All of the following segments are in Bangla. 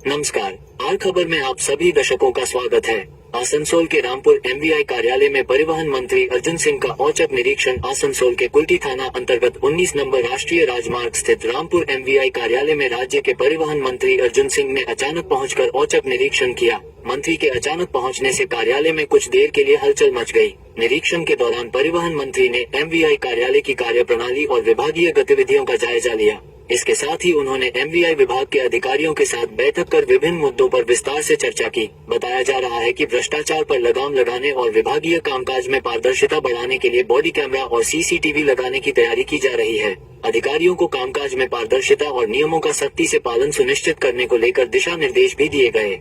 नमस्कार, आर खबर में आप सभी दर्शकों का स्वागत है। आसनसोल के रामपुर एमवीआई कार्यालय में परिवहन मंत्री अर्जुन सिंह का औचक निरीक्षण। आसनसोल के कुल्टी थाना अंतर्गत 19 नंबर राष्ट्रीय राजमार्ग स्थित रामपुर एमवीआई कार्यालय में राज्य के परिवहन मंत्री अर्जुन सिंह ने अचानक पहुंचकर औचक निरीक्षण किया। मंत्री के अचानक पहुंचने से कार्यालय में कुछ देर के लिए हलचल मच गई। निरीक्षण के दौरान परिवहन मंत्री ने एमवीआई कार्यालय की कार्यप्रणाली और विभागीय गतिविधियों का जायजा लिया। इसके साथ ही उन्होंने एमवीआई विभाग के अधिकारियों के साथ बैठक कर विभिन्न मुद्दों पर विस्तार से चर्चा की। बताया जा रहा है कि भ्रष्टाचार पर लगाम लगाने और विभागीय कामकाज में पारदर्शिता बढ़ाने के लिए बॉडी कैमरा और सीसीटीवी लगाने की तैयारी की जा रही है। अधिकारियों को कामकाज में पारदर्शिता और नियमों का सख्ती से पालन सुनिश्चित करने को लेकर दिशा निर्देश भी दिए गए।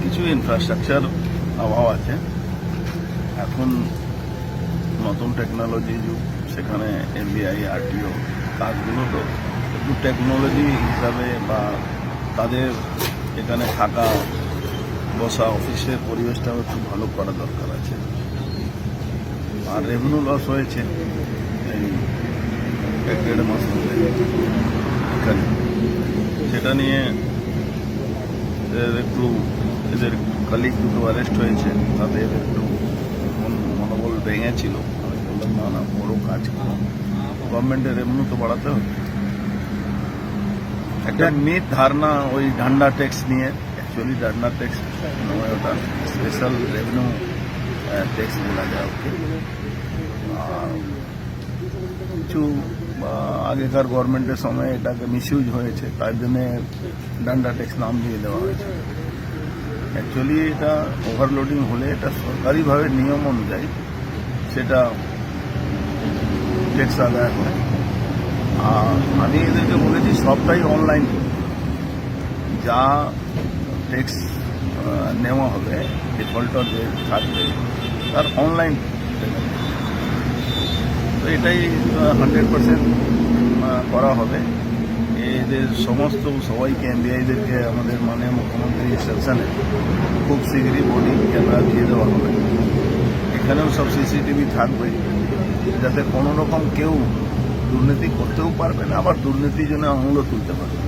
কিছু ইনফ্রাস্ট্রাকচার অভাব আছে। এখন নতুন টেকনোলজি যুগ, সেখানে এমবিআই আরটিও কাজগুলো তো একটু টেকনোলজি হিসাবে বা তাদের এখানে থাকা বসা অফিসের পরিবেশটাও একটু ভালো করা দরকার আছে। আর রেভিনিউ লস হয়েছে এই 1-1.5 মাস ধরে এখানে, সেটা নিয়ে একটু এদের কলিগ দুটো অ্যারেস্ট হয়েছে, তাদের একটু মনোবল ভেঙেছিল। আমি বললাম না বড় কাজ করো, গভর্নমেন্টের রেভিনিউ তো বাড়াতে হবে। একটা মিথ ধারণা ওই ডান্ডা ট্যাক্স নিয়ে, অ্যাকচুয়ালি ডান্ডা ট্যাক্স নয়, ওটা স্পেশাল রেভিনিউ ট্যাক্স বলা যায় ওকে। কিছু আগেকার গভর্নমেন্টের সময় এটাকে মিসইউজ হয়েছে, তাই জন্য ডান্ডা ট্যাক্স নাম দিয়ে দেওয়া হয়েছে। অ্যাকচুয়ালি এটা ওভারলোডিং হলে এটা সরকারিভাবে নিয়ম অনুযায়ী সেটা ট্যাক্স আদায় হয়। আর আমি এদেরকে বলেছি সবটাই অনলাইন, যা ট্যাক্স নেওয়া হবে ডিফল্টার যে থাকবে তার অনলাইন পেমেন্ট, তো এটাই 100% করা হবে। এদের সমস্ত সবাইকে এমবিআইদেরকে আমাদের মাননীয় মুখ্যমন্ত্রী সেকশনে খুব শীঘ্রই বডি ক্যামেরা দিয়ে দেওয়া হবে। এখানেও সব সিসিটিভি থাকবে, যাতে কোনো রকম কেউ দুর্নীতি করতেও পারবে না, আবার দুর্নীতির জন্য আঙুলও তুলতে পারবে।